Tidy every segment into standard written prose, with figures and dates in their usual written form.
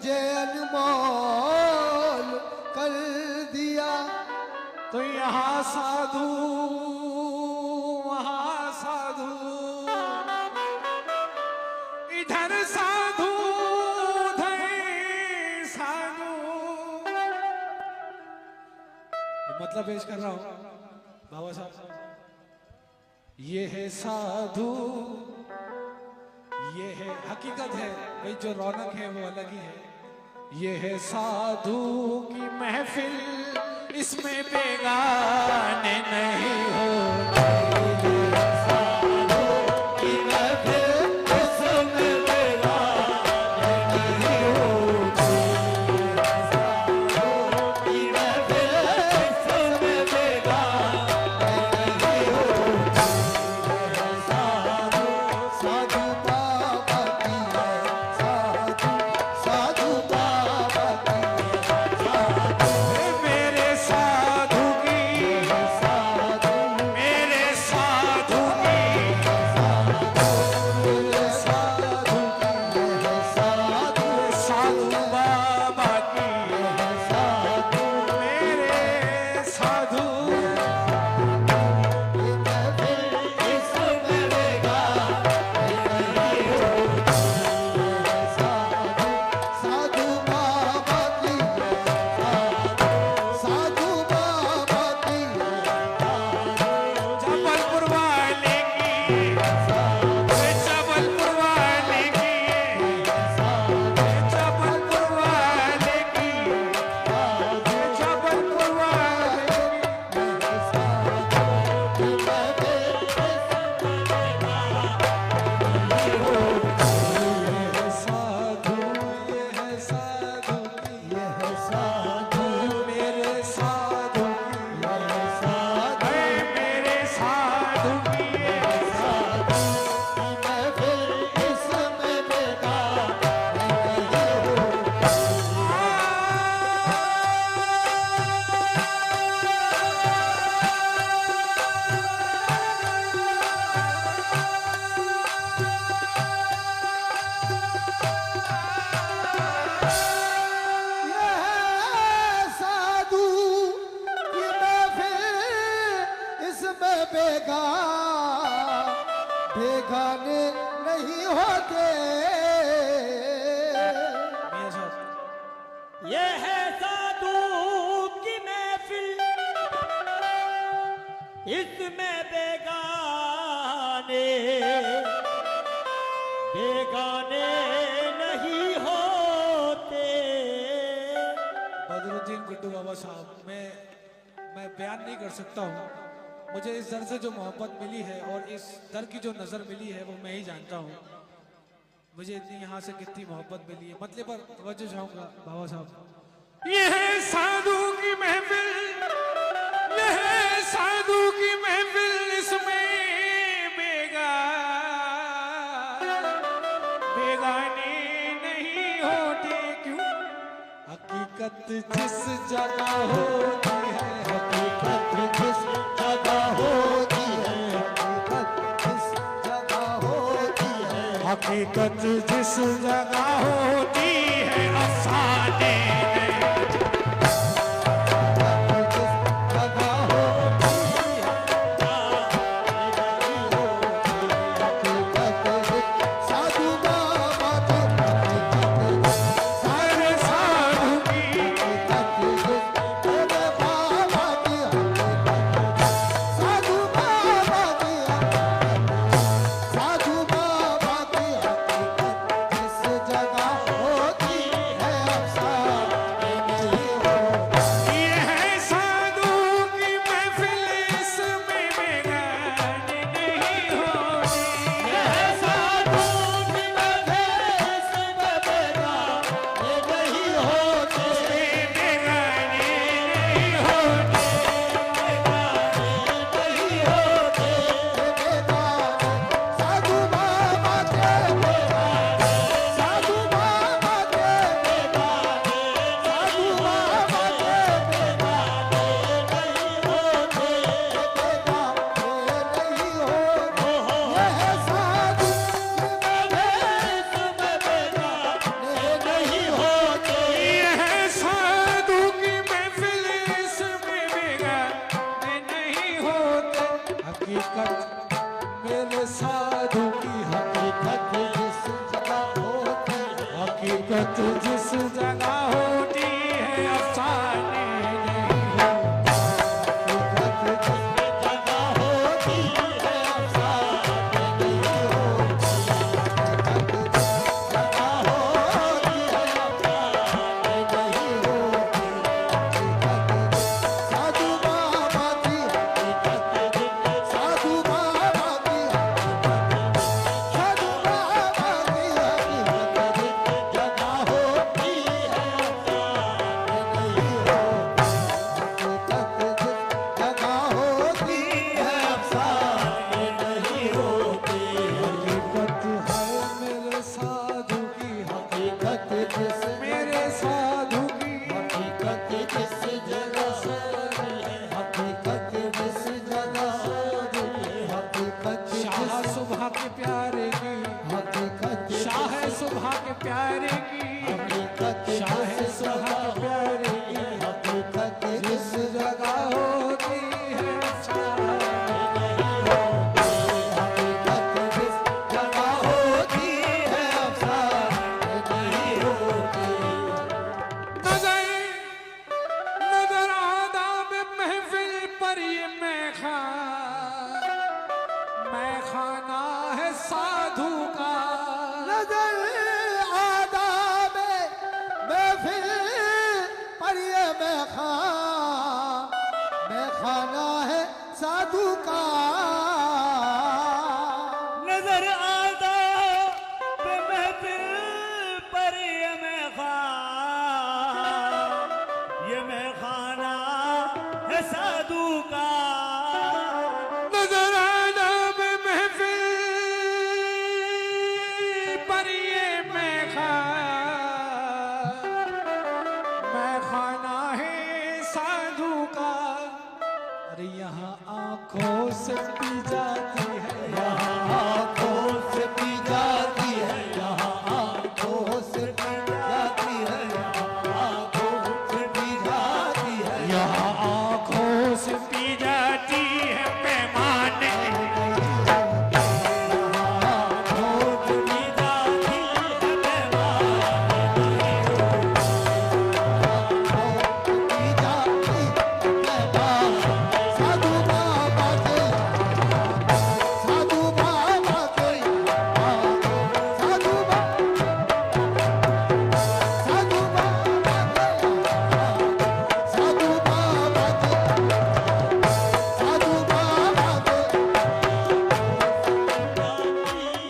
मुझे अनमोल कर दिया। तो यहाँ साधु वहाँ साधु, इधर साधु उधर साधु। मतलब पेश कर रहा हूं बाबा साहब। ये है साधु, ये है हकीकत है भाई, जो रौनक है वो अलग ही है। ये है साधु की महफिल, इसमें बेगाने नहीं होते। बेगाने नहीं होते। ये है साधु की महफिल, इसमें बेगाने बेगाने नहीं होते। बदरुद्दीन गुड्डू बाबा साहब, मैं बयान नहीं कर सकता हूँ। मुझे इस दर से जो मोहब्बत मिली है और इस दर की जो नज़र मिली है वो मैं ही जानता हूँ। मुझे इतनी यहाँ से कितनी मोहब्बत मिली है, मतलब पर तवज्जो चाहूँगा बाबा साहब। ये है साधु की महफिल, ये है साधु की महफिल, इसमें बेगाने नहीं होते। क्यों? हकीकत जिस जगह होती है, हकीकत जिस जगह होती है, हकीकत जिस जगह होती है, हकीकत जिस जगह होती है, अफसाने जगह हकीकत मेरे साधु की हकीकत जिस जगह होती है, हकीकत जिस जगह होती है अफसाने नहीं होते। हकीकत जिस जगह होती है अफसाने नहीं होते। हकीकत जिस जगह होती है अफसाने नहीं होते। हकीकत साधु बाबा की हकीकत, साधु बाबा की हकीकत, साधु बाबा की हकीकत जगह होती है अफसाने नहीं होते। हकीकत जगह होती है अफसाने नहीं होते। हकीकत है मेरे साधु की हकीकत जिस मेरे साधु की हकीकत जिस जगह होती है, हकीकत जिस जगह होती है, हकीकत शाह सुबह के प्यारे की हकीकत, शाह सुबह के प्यारे की हकीकत, शाह सुबह के प्यारे की हकीकत जिस जगह होती है अफसाने नहीं होते। हकीकत जिस जगह होती है अफसाने नहीं होते। नजर नजर आदाब महफिल पर ये मैखाना है साधु का। नजर आदाब महफिल पर ये मैखाना है साधु का। नजर आता पे महफिल पर ये मैखाना है साधु का। नजर आदाब महफिल पर ये मैखाना है साधु का। अरे यहाँ आंखों से पी जाती है, यहाँ आंखों से पी जाती है, यहाँ आंखों से पी जाती है, यहाँ आंखों से पी जाती है, यहाँ आंखों से पी जाती है पैमाने साधु बाबा के, साधु बाबा के, साधु साधु बाबा के, साधु बाबा के, साधु बाबा के।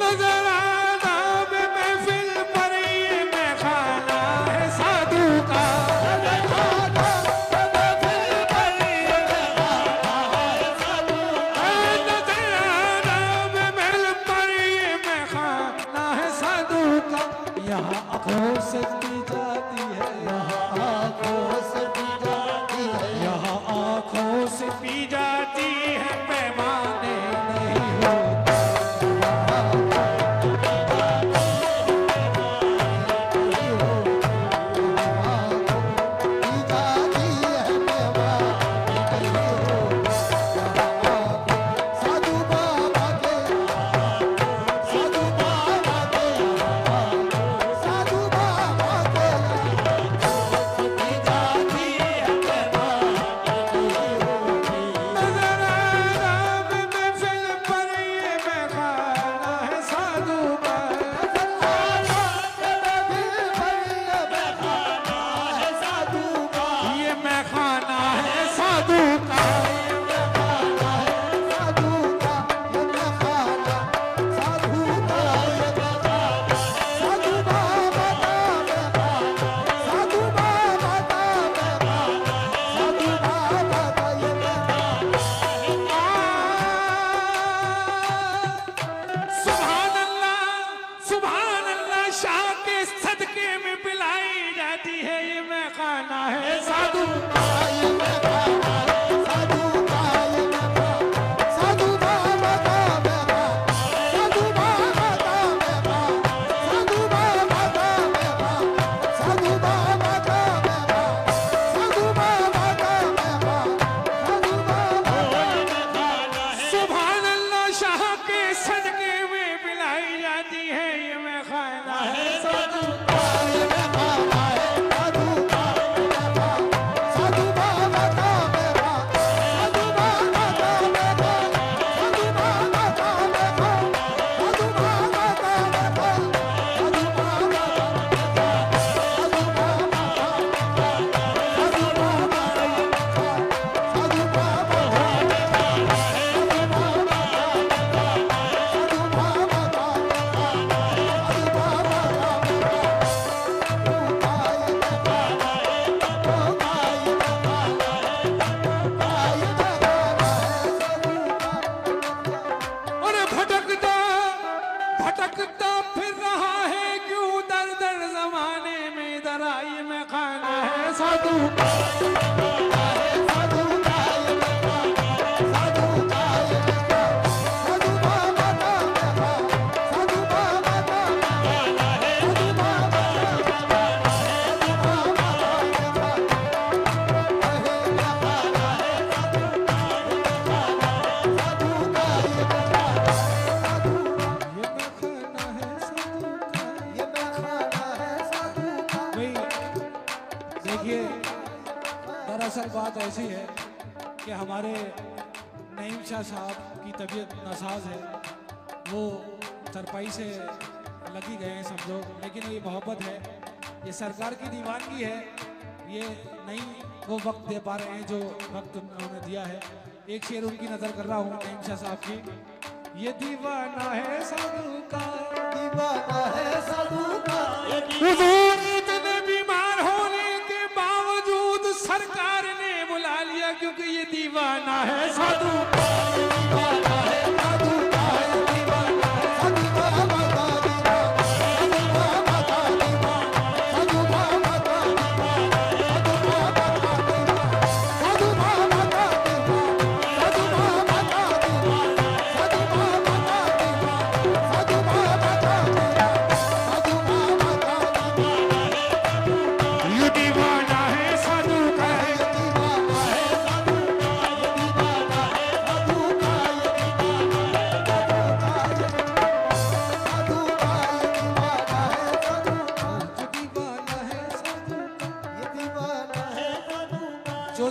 नजर आदाब महफिल पर ये मैखाना है साधु का। नजर आदाब महफिल पर ये मैखाना है साधु का। नजर आदाब महफिल पर ये मैखाना है साधु का। यहाँ आंखों से पी जाती है, यहाँ आंखों से पी जाती है, यहाँ आंखों से पी जाती है पैमाने नहीं होते। साधु बाबा के, साधु बाबा के, साधु बाबा के, पी जाती है नजर आदाब महफिल पर ये मैखाना है साधु का। ये मैखाना है साधु का। सुभान अल्लाह शाह के सदके में पिलाई जाती है ये मैखाना है साधु का। ये मैखाना है साधु का। ये मैखाना साधु बाबा का मैखाना, साधु बाबा का मैखाना, साधु बाबा का मैखाना, साधु बाबा का मैखाना, साधु बाबा का मैखाना, साधु बाबा का। सुभान अल्लाह साधु का साधु का साधु का साधु बाबा का साधु बाबा का साधु बाबा ये मैं खाना है साधु का। भाई देखिए, दरअसल बात ऐसी है कि हमारे नईम शाह साहब की तबीयत नासाज है, वो चरपाई से लगी गए हैं समझो, लेकिन ये मोहब्बत है, ये सरकार की दीवानगी है, ये नहीं वो वक्त दे पा रहे हैं जो वक्त उन्होंने दिया है। एक शेर उनकी नजर कर रहा हूँ नईम शाह साहब की। ये दीवाना है साधु का, दीवाना है साधु का हुजूर इतने बीमार होने के बावजूद सरकार ने बुला लिया, क्योंकि ये दीवाना है साधु का। दीवाना है साधु का दीवाना है साधु बाबा का साधु बाबा का साधु बाबा का साधु बाबा का साधु बाबा का साधु बाबा का साधु बाबा का साधु बाबा का साधु बाबा का ये दीवाना है साधु का।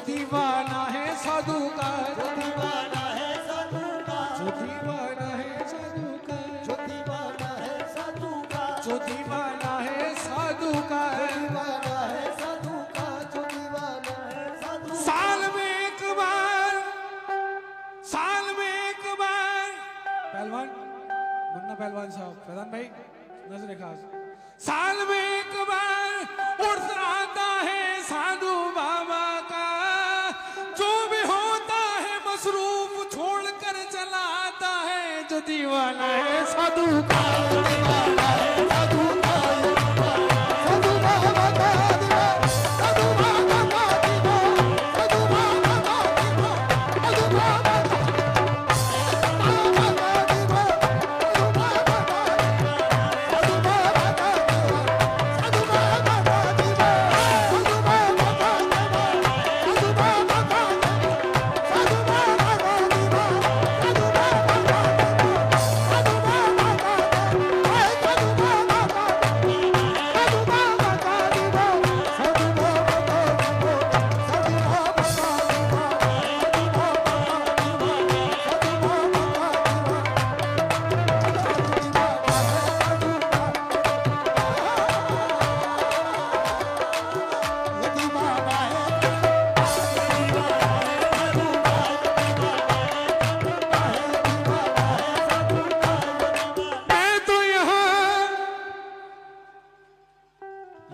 दीवाना है साधु का दीवाना जो दीवाना है साधु का, जो दीवाना है साधु का जो दीवाना है साधु का, जो दीवाना है साधु का जो दीवाना है साधु का। दीवाना है साधु का जो दीवाना है साधु साल में एक बार, साल में एक बार, पहलवान मुन्ना पहलवान साहब, प्रधान भाई नजर खास, साल में एक बार उर्स आता है साधु बाबा का, जो भी होता है मसरूफ छोड़कर चला आता है, जो दीवाना है साधु का। दीवाना है साधु का साधु बाबा का दीवाना साधु बाबा का दीवाना साधु बाबा का दीवाना साधु बाबा का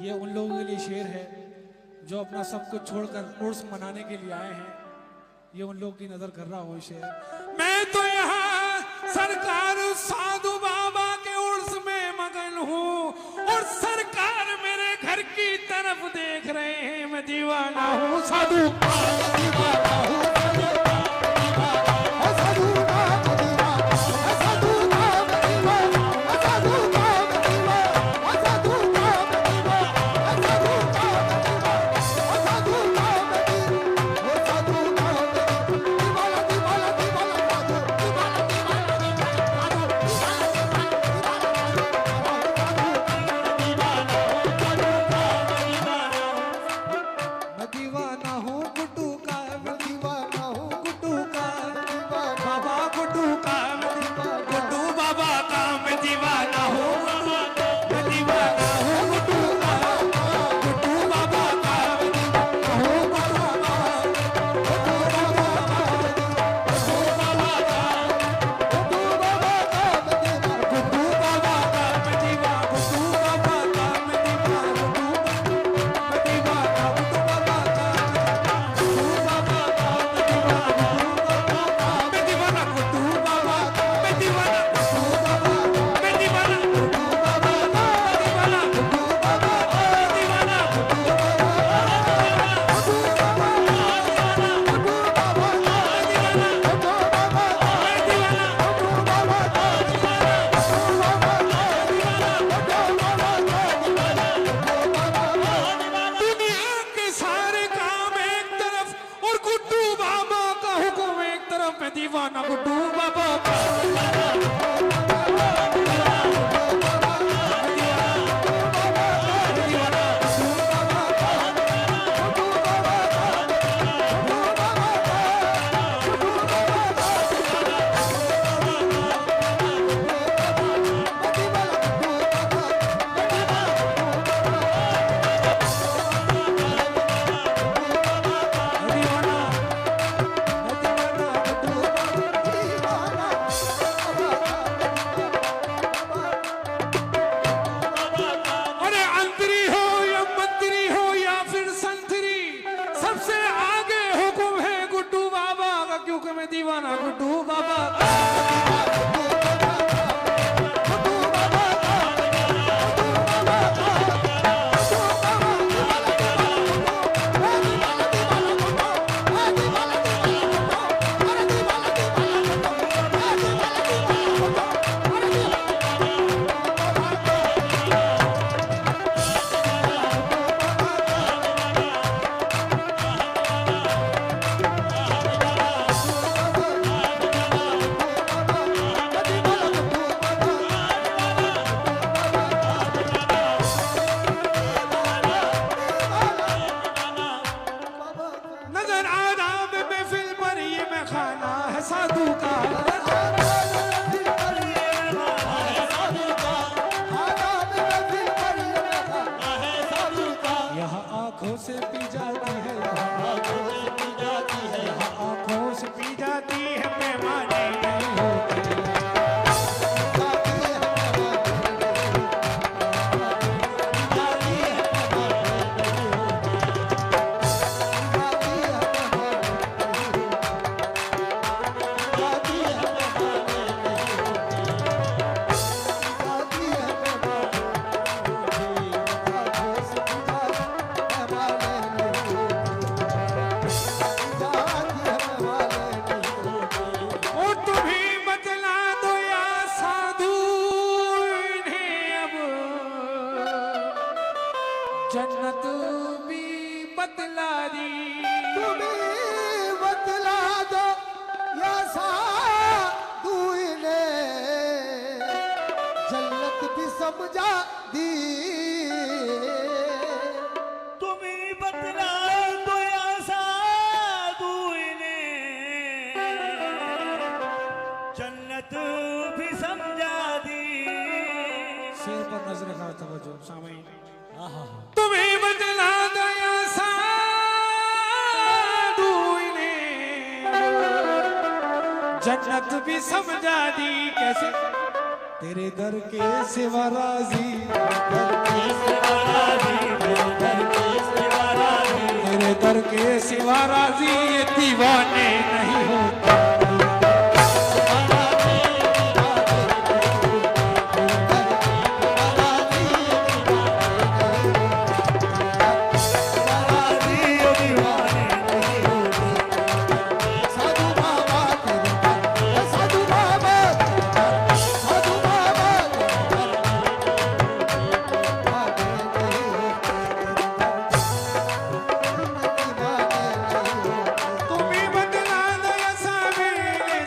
ये उन लोगों के लिए शेर है जो अपना सब कुछ छोड़कर उर्स मनाने के लिए आए हैं। ये उन लोगों की नजर कर रहा हूँ शेर। मैं तो यहाँ सरकार साधु बाबा के उर्स में मगन हूँ और सरकार मेरे घर की तरफ देख रहे हैं। मैं दीवाना हूँ साधु दीवाना हूँ साधु का दीवाना साधु का दीवाना साधु का दीवाना साधु का दीवाना साधु का दीवाना साधु का दीवाना साधु का दीवाना दीवाना दीवाना मैं दीवाना हूँ गुड्डू का। दीवाना जन्नत भी बतला दी, तुम्हें बतला दो या साधु ने जन्नत भी समझा दी। तुम्हें बतला दो या साधु ने जन्नत भी समझा दी। शेर पर नजर रखा तवज्जो सामईन। तुम्हें बतला दो या साधु ने जन्नत भी समझा दी। कैसे? तेरे दर के सिवा राजी, तेरे दर के सिवा राजी ये दीवाने नहीं होते। साधु बाबा तेरे साधु बाबा साधु बाबा तुम्हें बतला दो या साबिर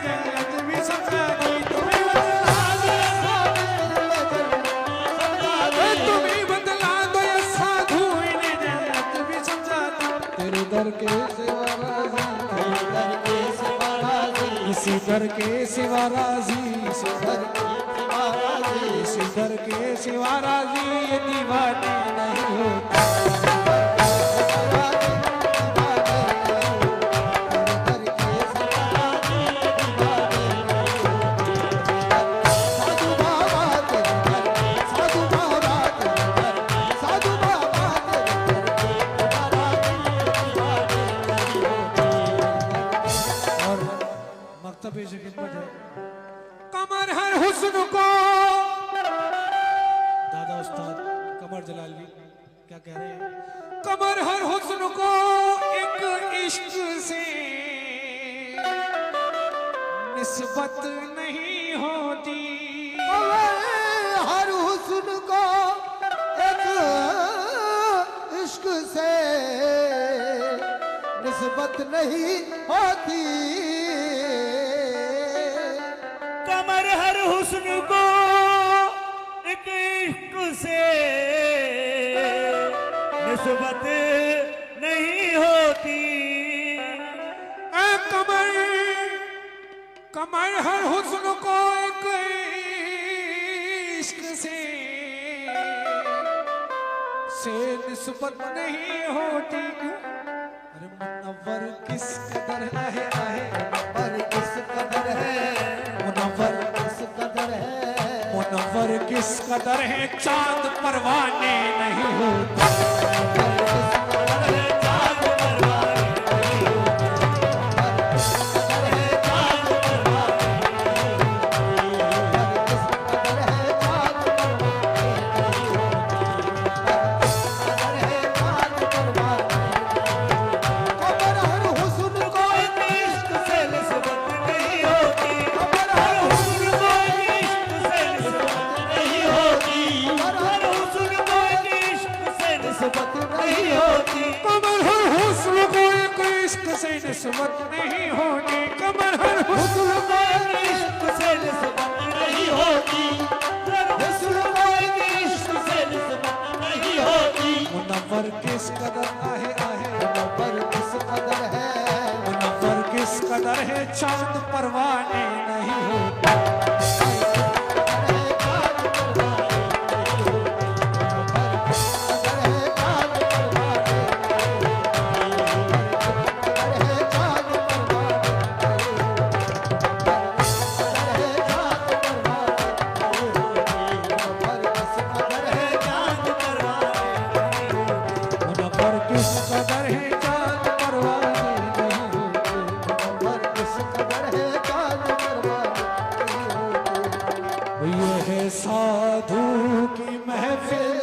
जन्नत भी समझा दी। तुम्हें बतला दो या तुम्हें बतला दो या साधु ने जन्नत भी समझा दी। तेरे दर के सिवा राजी, इसी दर के सिवा राजी, इसी दर के सिवा राजी ये दीवाने नहीं होते। साधु बाबा तेरे साधु बाबा तेरे साधु बाबा और मकतब से खिदमत है। कमर हर हुस्न को, दादा उस्ताद कमर जलालवी क्या कह रहे हैं? कमर हर हुस्न को एक इश्क से निस्बत नहीं होती। हर हुस्न को एक इश्क से निस्बत नहीं होती। कमर हर हुस्न को एक इश्क से निस्बत नहीं होती। कमर कमर हर हुस्न को एक इश्क से निस्बत नहीं होती। क्यों? अरे मुनव्वर किस कदर आहे आहे, पर किस कदर है, मुनव्वर किस कदर है, मुनव्वर किस कदर है चांद परवाने नहीं होते। कमर हर हुस्न को एक इश्क से निस्बत नहीं होती। कमर हर हुस्न को एक इश्क से निस्बत नहीं होती। मुनव्वर किस कदर आहे आहे, पर किस कदर है, मुनव्वर किस कदर है चांद परवाने नहीं होते। मुनव्वर किस कदर है चांद परवाने नहीं होते। पर किस कदर है चांद परवाने नहीं होते। ये है साधु की महफिल